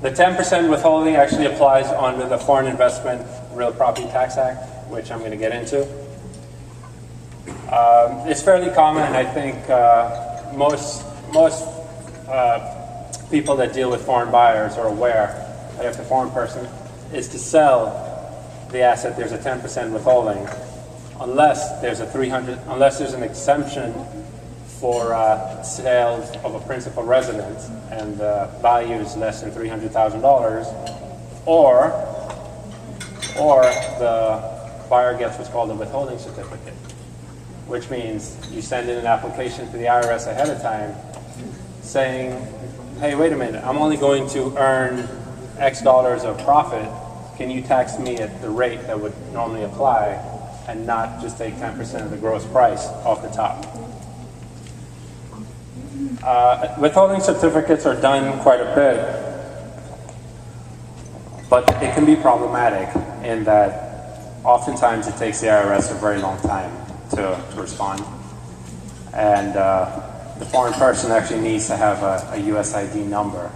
The 10% withholding actually applies under the Foreign Investment Real Property Tax Act, which I'm going to get into. It's fairly common, and I think most people that deal with foreign buyers are aware that if the foreign person is to sell the asset, there's a 10% withholding, unless there's an exemption for sales of a principal residence and value is less than $300,000, or the buyer gets what's called a withholding certificate, which means you send in an application to the IRS ahead of time saying, hey, wait a minute, I'm only going to earn X dollars of profit. Can you tax me at the rate that would normally apply and not just take 10% of the gross price off the top? Withholding certificates are done quite a bit, but it can be problematic in that oftentimes it takes the IRS a very long time to respond. And the foreign person actually needs to have a US ID number,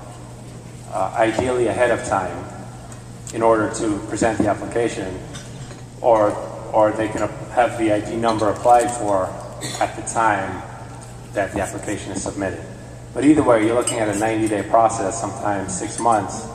ideally ahead of time, in order to present the application, or they can have the ID number applied for at the time that the application is submitted. But either way, you're looking at a 90-day process, sometimes 6 months,